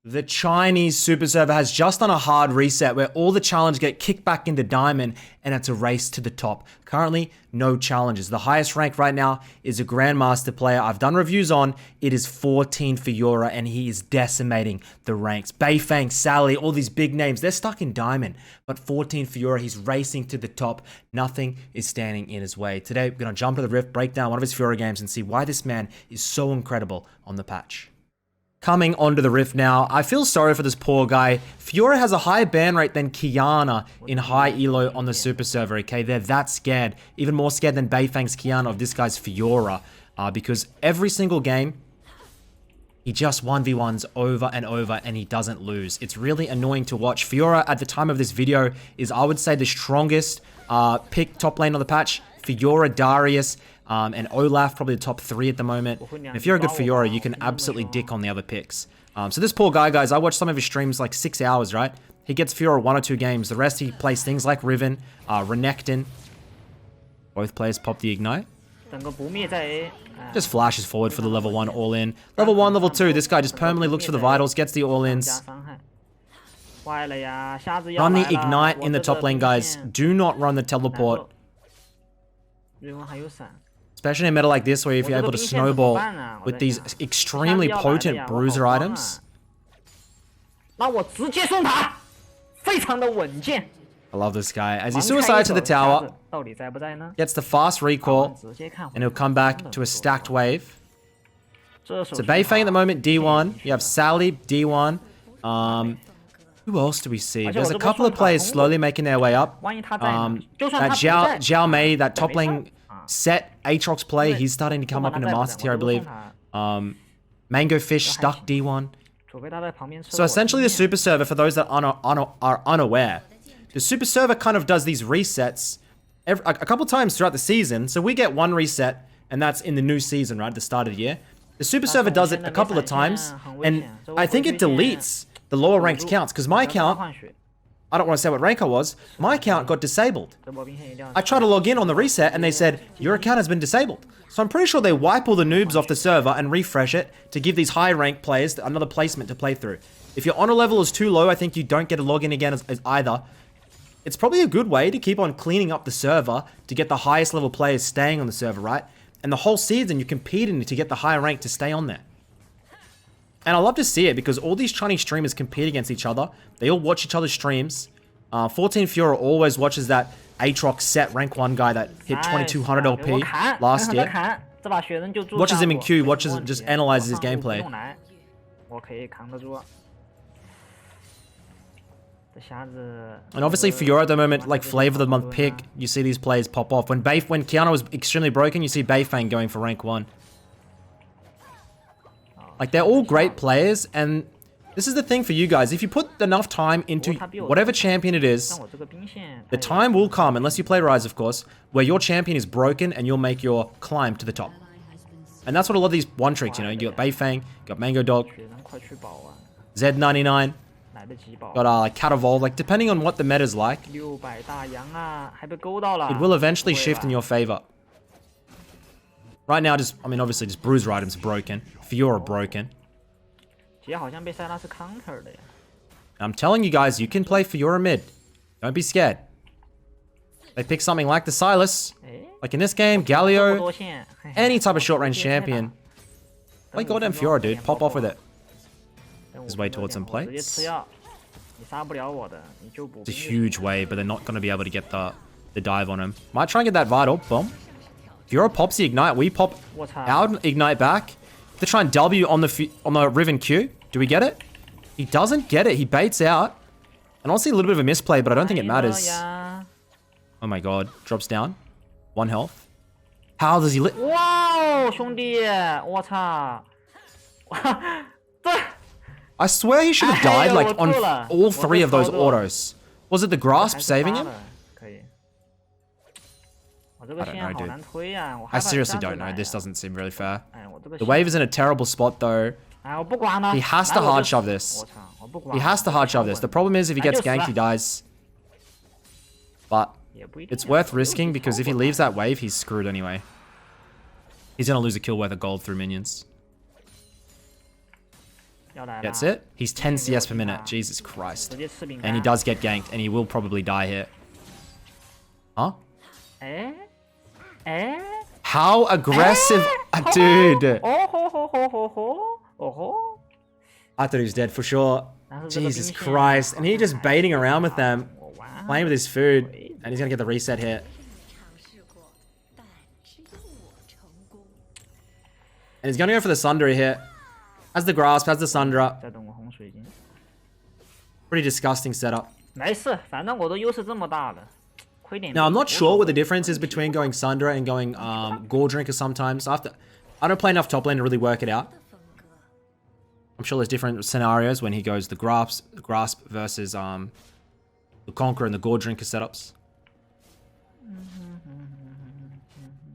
The Chinese super server has just done a hard reset where all the challenges get kicked back into Diamond and it's a race to the top. Currently, no challenges. The highest rank right now is a Grandmaster player I've done reviews on. It is 14 Fiora and he is decimating the ranks. Beifang, Sally, all these big names, they're stuck in Diamond. But 14 Fiora, he's racing to the top. Nothing is standing in his way. Today, we're going to jump to the Rift, break down one of his Fiora games and see why this man is so incredible on the patch. Coming onto the Rift now, I feel sorry for this poor guy. Fiora has a higher ban rate than Qiyana in High-elo on the super server, okay? They're that scared. Even more scared than Beifang's Qiyana of this guy's Fiora. Because every single game, he just 1v1s over and over and he doesn't lose. It's really annoying to watch. Fiora, at the time of this video, is, I would say, the strongest pick top lane on the patch. Fiora, Darius, and Olaf, probably the top 3 at the moment. And if you're a good Fiora, you can absolutely dick on the other picks. So this poor guy, guys, I watched some of his streams like 6 hours, right? He gets Fiora 1 or 2 games. The rest, he plays things like Riven, Renekton. Both players pop the Ignite. Just flashes forward for the level 1 all-in. Level 1, level 2, this guy just permanently looks for the vitals, gets the all-ins. Run the Ignite in the top lane, guys. Do not run the teleport. Especially in a meta like this, where if you're able to snowball with these extremely potent bruiser items. I love this guy. As he suicides to the tower, gets the fast recall, and he'll come back to a stacked wave. So Beifang at the moment, D1. You have Sally, D1. Who else do we see? There's a couple of players slowly making their way up. That Zhao Mei, that top lane set Aatrox play, he's starting to come up into Master Tier, I believe. Mango Fish stuck D1. So essentially the super server, for those that are unaware, the super server kind of does these resets a couple times throughout the season. So we get one reset, and that's in the new season, right, at the start of the year. The super server does it a couple of times, and I think it deletes the lower ranked counts, because my account, I don't want to say what rank I was, my account got disabled. I tried to log in on the reset and they said, your account has been disabled. So I'm pretty sure they wipe all the noobs off the server and refresh it to give these high ranked players another placement to play through. If your honor level is too low, I think you don't get a login again as either. It's probably a good way to keep on cleaning up the server to get the highest level players staying on the server, right? And the whole season you're competing to get the higher rank to stay on there. And I love to see it because all these Chinese streamers compete against each other. They all watch each other's streams. 14 Fiora always watches that Aatrox set rank 1 guy that hit 2200 LP last year. Watches him in queue, just analyzes his gameplay. And obviously Fiora at the moment, like flavor of the month pick, you see these players pop off. When Qiyana was extremely broken, you see Beifang going for rank 1. Like, they're all great players, and this is the thing for you guys. If you put enough time into whatever champion it is, the time will come, unless you play Rise, of course, where your champion is broken and you'll make your climb to the top. And that's what a lot of these one tricks, you know. You got Beifang, you got Mango Dog, Z99, got Cat Evolve. Like, depending on what the meta's like, it will eventually shift in your favor. Right now, I mean, obviously, just bruiser items broken. Fiora broken. I'm telling you guys, you can play Fiora mid. Don't be scared. They pick something like the Silas. Like in this game, Galio. Any type of short-range champion. Play goddamn Fiora, dude. Pop off with it. His way towards some plates. It's a huge wave, but they're not going to be able to get the dive on him. Might try and get that vital. Boom. Fiora pops the Ignite. We pop our Ignite back. To try and W on the Riven Q. Do we get it? He doesn't get it. He baits out. And honestly, a little bit of a misplay, but I don't think it matters. Oh my god. Drops down. 1 health. How does he Whoa, 兄弟，我操！I swear he should have died like on all 3 of those autos. Was it the grasp saving him? I don't know, dude. I seriously don't know. This doesn't seem really fair. The wave is in a terrible spot, though. He has to hard shove this. He has to hard shove this. The problem is if he gets ganked, he dies. But it's worth risking because if he leaves that wave, he's screwed anyway. He's going to lose a kill worth of gold through minions. Gets it. He's 10 CS per minute. Jesus Christ. And he does get ganked, and he will probably die here. Huh? How aggressive, dude. I thought he was dead for sure. Jesus Christ. And he just baiting around with them, playing with his food, and he's gonna get the reset hit. And he's gonna go for the Sundra here. Has the grasp, has the Sundra. Pretty disgusting setup. Now, I'm not sure what the difference is between going Sundra and going Gore Drinker sometimes. I don't play enough top lane to really work it out. I'm sure there's different scenarios when he goes the grasp versus the Conqueror and the Gore Drinker setups.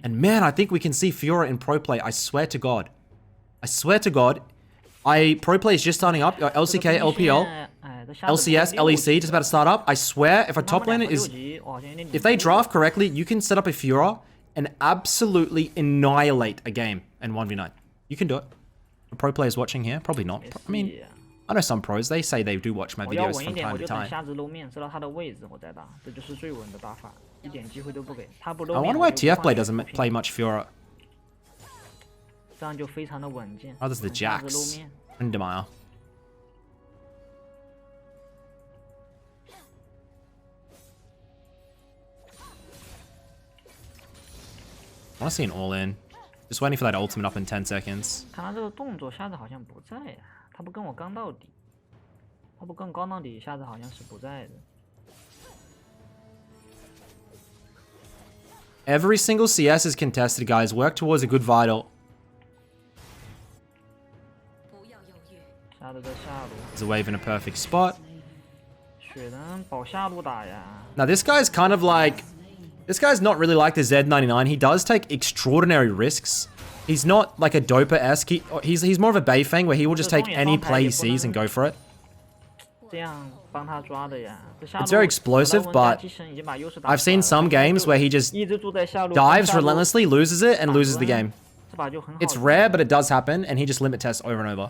And man, I think we can see Fiora in pro play. I swear to God. I swear to God. Pro play is just starting up. LCK, LPL, LCS, LEC just about to start up. I swear, if a top laner is... If they draft correctly, you can set up a Fiora and absolutely annihilate a game in 1v9. You can do it. Are pro players watching here? Probably not. I mean, I know some pros, they say they do watch my videos from time to time. I wonder why TF Blade doesn't play much Fiora. Oh, there's the Jax. Undermire. I want to see an all-in. Just waiting for that ultimate up in 10 seconds. Every single CS is contested, guys. Work towards a good vital. There's a wave in a perfect spot. Now this guy's kind of like... This guy's not really like the Z99. He does take extraordinary risks. He's not like a Doper-esque. He's more of a Beifeng where he will just take any play he sees and go for it. It's very explosive, but I've seen some games where he just dives relentlessly, loses it, and loses the game. It's rare, but it does happen, and he just limit tests over and over.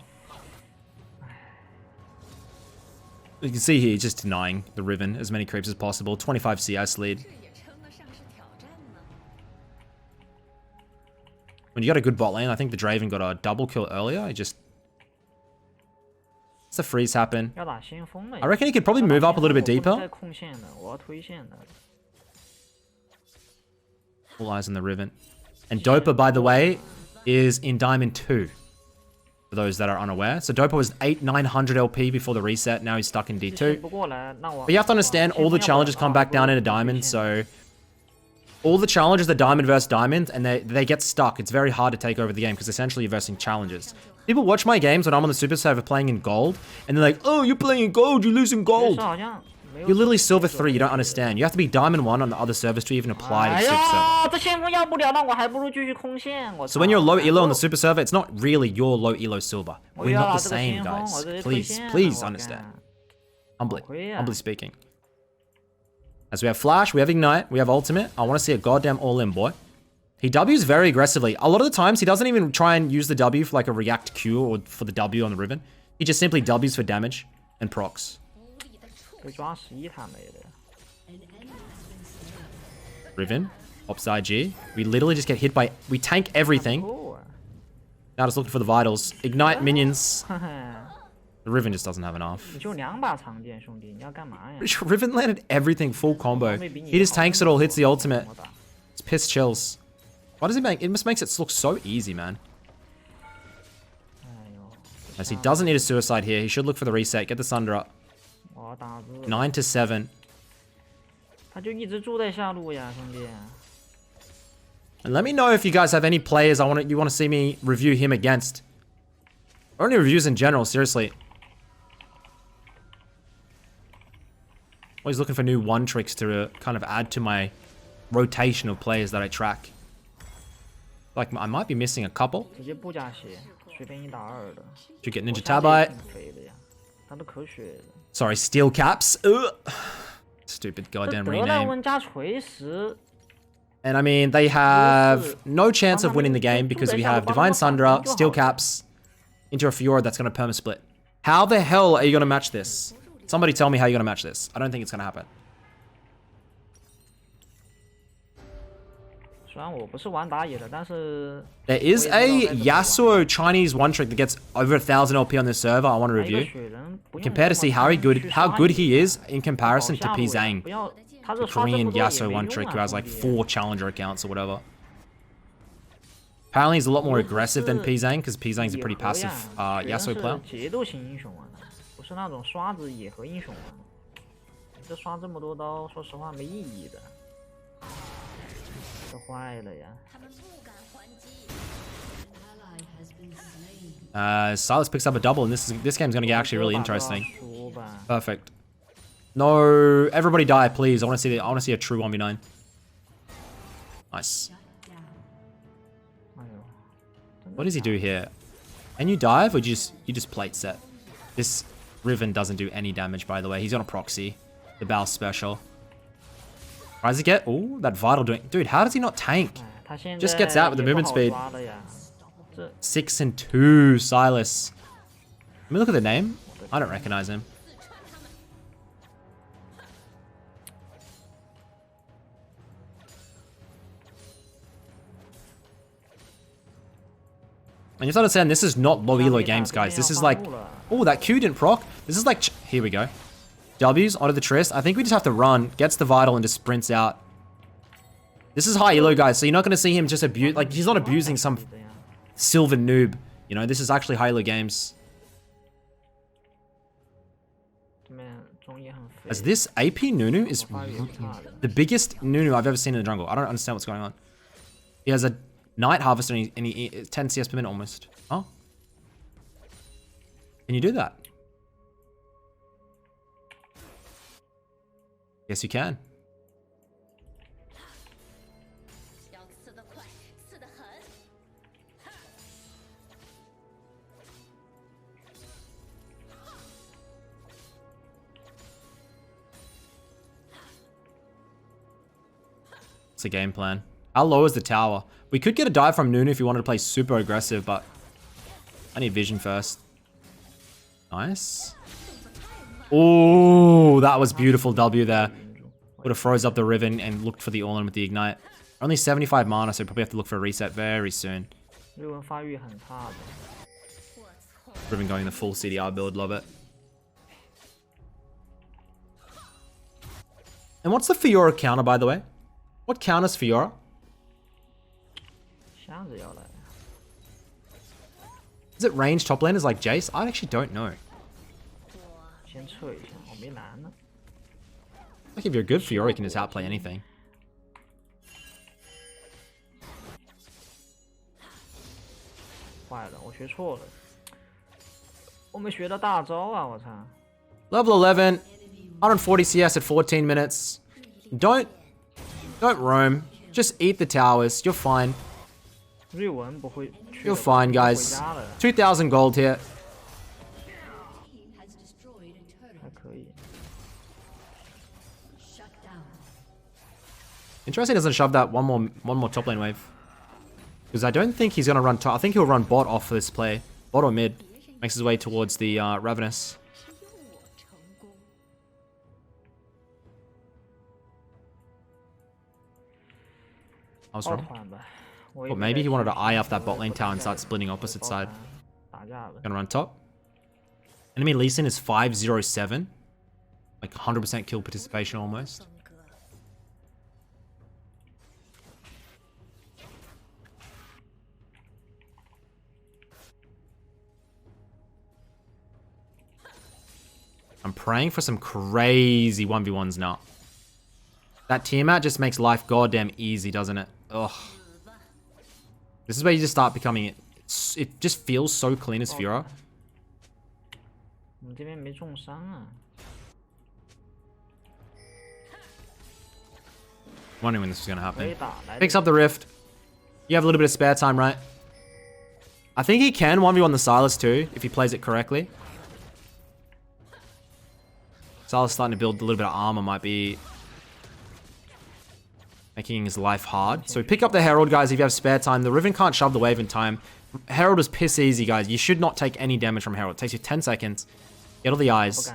You can see here, he's just denying the Riven as many creeps as possible. 25 CS lead. When you got a good bot lane, I think the Draven got a double kill earlier. He just... What's the freeze happen? I reckon he could probably move up a little bit deeper. All eyes on the Riven. And Doper, by the way, is in Diamond 2. For those that are unaware. So Doper was 900 LP before the reset. Now he's stuck in D2. But you have to understand, all the challenges come back down into Diamond, so... All the challenges are Diamond versus Diamond, and they get stuck. It's very hard to take over the game, because essentially you're versing challenges. People watch my games when I'm on the Super Server playing in Gold, and they're like, oh, you're playing in Gold, you're losing Gold. You're literally Silver 3, you don't understand. You have to be Diamond 1 on the other servers to even apply to Super Server. So when you're low elo on the Super Server, it's not really your low elo silver. We're not the same, guys. Please understand. Humbly speaking. As we have Flash, we have Ignite, we have Ultimate. I want to see a goddamn all-in, boy. He Ws very aggressively. A lot of the times, he doesn't even try and use the W for like a react Q or for the W on the Riven. He just simply Ws for damage and procs. Riven, upside G. We literally just get hit by... We tank everything. Now just looking for the vitals. Ignite minions. The Riven just doesn't have enough. Riven landed everything full combo. He just tanks it all, hits the ultimate. It's piss chills. Why does it make... It just makes it look so easy, man. As he doesn't need a suicide here. He should look for the reset. Get the Sunder up. 9 to 7. And let me know if you guys have any players you want to see me review him against. Or any reviews in general, seriously. Always looking for new one tricks to kind of add to my rotation of players that I track. Like, I might be missing a couple. Should get Ninja Tabite. Sorry, Steel Caps. Ugh. Stupid goddamn rename. And I mean, they have no chance of winning the game because we have Divine Sundra, Steel Caps, into a Fiora that's going to perma-split. How the hell are you going to match this? Somebody tell me how you're going to match this. I don't think it's going to happen. There is a Yasuo Chinese one trick that gets over 1,000 LP on this server I want to review. Compare to see how good he is in comparison to P-Zhang. The Korean Yasuo one trick who has like 4 challenger accounts or whatever. Apparently he's a lot more aggressive than P-Zhang because P-Zhang's a pretty passive Yasuo player. Silas picks up a double, and this game's gonna get actually really interesting. Perfect. No, everybody die, please. I want to see a true 1v9. Nice. What does he do here? Can you dive or you just plate set? This Riven doesn't do any damage, by the way. He's on a proxy. The Bao special. Tries to get... Oh, that Vital doing... Dude, how does he not tank? Just gets out with the movement speed. 6 and 2, Silas. Let me look at the name. I don't recognize him. And you have to understand, this is not low elo games, guys. This is like... Oh, that Q didn't proc. This is like... Here we go. W's onto the Trist. I think we just have to run. Gets the Vital and just sprints out. This is high elo, guys. So you're not going to see him just abuse... Like, he's not abusing some silver noob. You know, this is actually high elo games. As this AP Nunu is the biggest Nunu I've ever seen in the jungle. I don't understand what's going on. He has a Night Harvest and he 10 CS per minute almost. Oh. Can you do that? Yes, you can. It's a game plan. How low is the tower? We could get a dive from Nunu if you wanted to play super aggressive, but I need vision first. Nice. Oh, that was beautiful W there. Would have froze up the Riven and looked for the all-in with the Ignite. Only 75 mana, so probably have to look for a reset very soon. Riven going the full CDR build, love it. And what's the Fiora counter, by the way? What counters Fiora? Is it range top laners like Jace? I actually don't know. Like if you're good Fiora, you can just outplay anything. Level 11, 140 CS at 14 minutes. Don't roam. Just eat the towers. You're fine. You're fine, guys. 2,000 gold here. Interesting he doesn't shove that one more top lane wave. Because I don't think he's going to run top. I think he'll run bot off for this play. Bot or mid. Makes his way towards the Ravenous. I was wrong. Or maybe he wanted to eye off that bot lane tower and start splitting opposite side. Gonna run top. Enemy Lee Sin is 507. Like 100% kill participation almost. I'm praying for some crazy 1v1s now. That Tiamat just makes life goddamn easy, doesn't it? Ugh. This is where you just start becoming... It just feels so clean as Fiora. Wondering when this was going to happen. Picks up the Rift. You have a little bit of spare time, right? I think he can 1v1 the Silas too, if he plays it correctly. Silas starting to build a little bit of armor might be... making his life hard. So pick up the Herald, guys, if you have spare time. The Riven can't shove the wave in time. Herald is piss easy, guys. You should not take any damage from Herald. It takes you 10 seconds. Get all the eyes.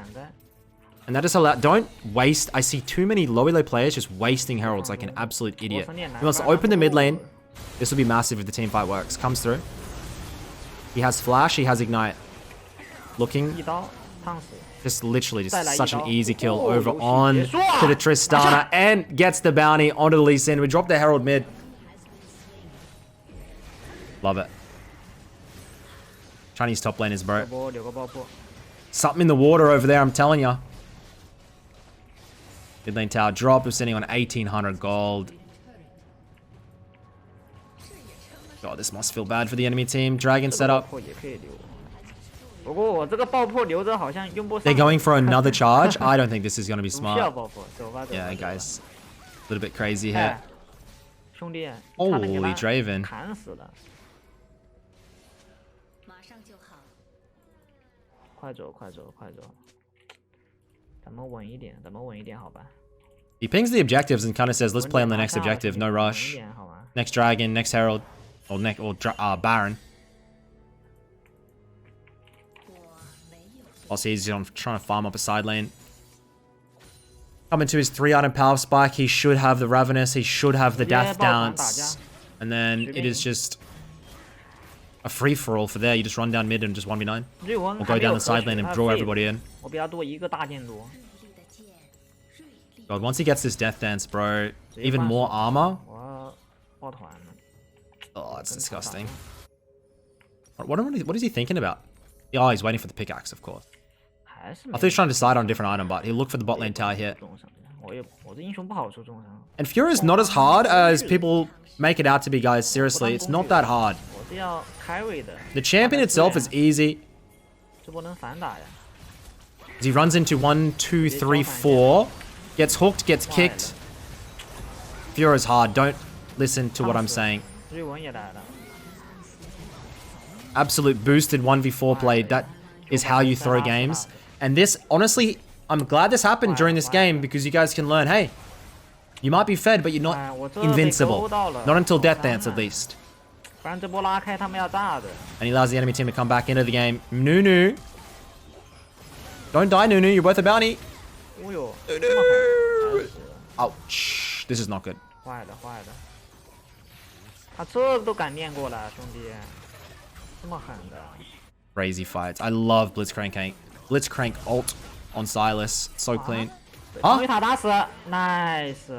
And that is allowed. Don't waste. I see too many low elo players just wasting Heralds like an absolute idiot. He wants to open the mid lane. This will be massive if the team fight works. Comes through. He has flash. He has ignite. Looking. Just literally just such an easy kill over on to the Tristana and gets the bounty onto the Lee Sin. We drop the Herald mid. Love it. Chinese top laners, bro. Something in the water over there, I'm telling ya. Mid lane tower drop. We're sitting on 1800 gold. God, this must feel bad for the enemy team. Dragon setup. They're going for another charge. I don't think this is going to be smart. Yeah, guys. A little bit crazy here. Holy Draven. He pings the objectives and kind of says, let's play on the next objective. No rush. Next Dragon, next Herald. Or Baron. Also, he's trying to farm up a side lane. Coming to his 3-item power spike. He should have the Ravenous. He should have the Death Dance. And then it is just a free-for-all for there. You just run down mid and just 1v9. Or go down the side lane and draw everybody in. God, once he gets this Death Dance, bro, even more armor. Oh, that's disgusting. What is he thinking about? Oh, he's waiting for the pickaxe, of course. I thought he was trying to decide on a different item, but he'll look for the bot lane tower here. And Fiora is not as hard as people make it out to be, guys. Seriously, it's not that hard. The champion itself is easy. He runs into 1, 2, 3, 4. Gets hooked, gets kicked. Fiora's hard. Don't listen to what I'm saying. Absolute boosted 1v4 play. That is how you throw games. And this, honestly, I'm glad this happened during this game because you guys can learn, hey, you might be fed, but you're not invincible. Not until Death Dance, at least. And he allows the enemy team to come back into the game. Nunu. Don't die, Nunu. You're worth a bounty. Nunu. Ouch. This is not good. Crazy fights. I love Blitzcrank ult on Silas. So clean. Huh? Nice.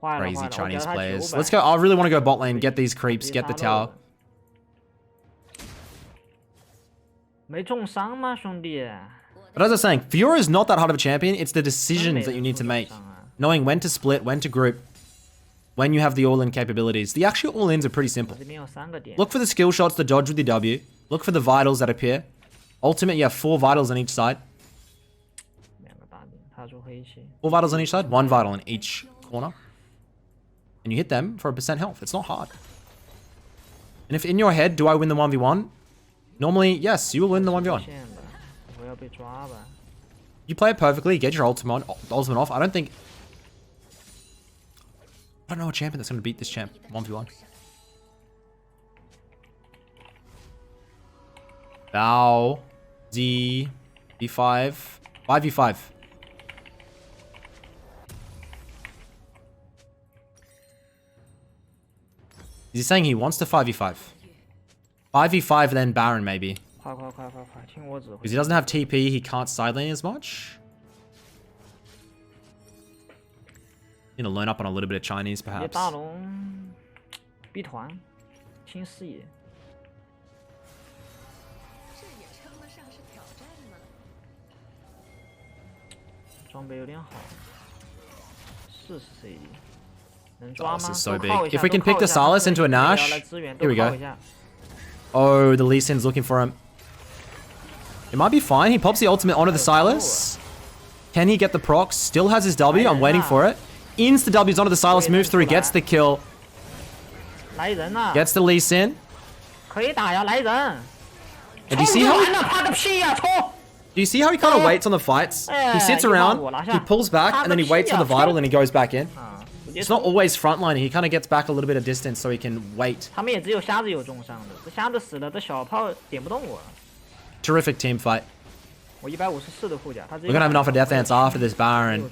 Crazy Chinese players. Let's go. I really want to go bot lane. Get these creeps. Get the tower. But as I was saying, Fiora is not that hard of a champion. It's the decisions that you need to make. Knowing when to split, when to group. When you have the all-in capabilities. The actual all-ins are pretty simple. Look for the skill shots to dodge with the W. Look for the vitals that appear. Ultimate, you have 4 vitals on each side. 4 vitals on each side, 1 vital in each corner. And you hit them for a % health. It's not hard. And if in your head, do I win the 1v1? Normally, yes, you will win the 1v1. You play it perfectly, get your ultimate off. I don't know a champion that's going to beat this champ 1v1. Bow. Z. B5. 5v5. Is he saying he wants to 5v5? 5v5 then Baron maybe. Because he doesn't have TP, he can't side lane as much. Need to learn up on a little bit of Chinese, perhaps. Oh, this is so big. If we can pick the Silas into a Nash, here we go. Oh, the Lee Sin's looking for him. It might be fine. He pops the ultimate onto the Silas. Can he get the proc? Still has his W. I'm waiting for it. Insta W's onto the Silas, moves through, gets the kill. Gets the Lee Sin. And do you see how he kind of waits on the fights? He sits around, he pulls back, and then he waits for the vital, and he goes back in. It's not always frontlining. He kind of gets back a little bit of distance so he can wait. 他们也只有瞎子有重伤的，这瞎子死了，这小炮点不动我。Terrific team fight. 我154的护甲，他 We're gonna have enough of Death Ants after this Baron,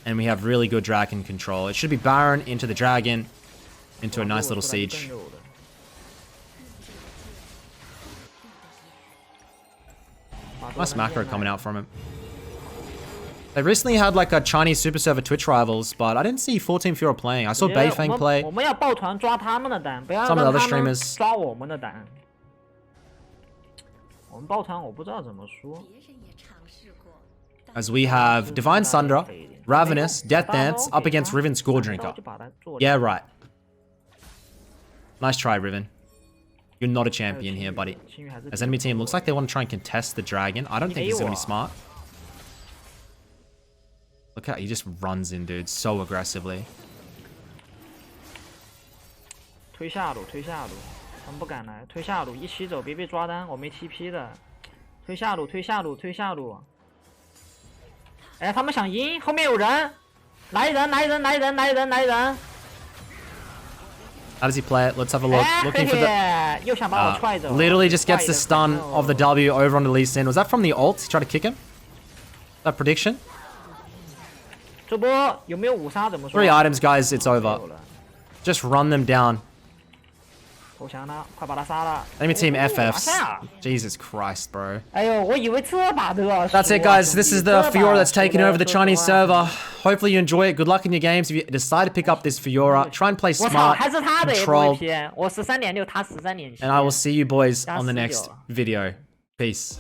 and we have really good dragon control. It should be Baron into the dragon, into a nice little siege. Nice macro coming out from him. They recently had like a Chinese super server Twitch rivals, but I didn't see 14 Fiora playing. I saw Beifeng play. 我们要抱团抓他们的胆，不要 Some of the 让 other 他们 streamers 抓我们的胆。我们抱团我不知道怎么说。 As we have Divine Sundra, Ravenous, Death Dance up against Riven Scoredrinker. Yeah, right. Nice try, Riven. You're not a champion here, buddy. As enemy team looks like they want to try and contest the dragon. I don't think he's going to be smart. Look how he just runs in, dude, so aggressively. 推下路，推下路，他们不敢来，推下路，一起走，别被抓单，我没 TP 的。推下路，推下路，推下路。哎，他们想赢，后面有人，来人，来人，来人，来人，来人。 How does he play it? Let's have a look. Looking for the... 又想把我踹走。 Literally just gets the stun of the W over onto Lee Sin. Was that from the ult? He tried to kick him? That prediction? 这波有没有五杀？怎么说 ？3 items, guys. It's over. Just run them down. 投降了，快把他杀了。 Enemy team FFs. Jesus Christ, bro. 哎呦，我以为这把都要输。 That's it, guys. This is the Fiora that's taken over the Chinese server. Hopefully you enjoy it. Good luck in your games. If you decide to pick up this Fiora, try and play smart, control. 我13.6，他13.7。 And I will see you boys on the next video. Peace.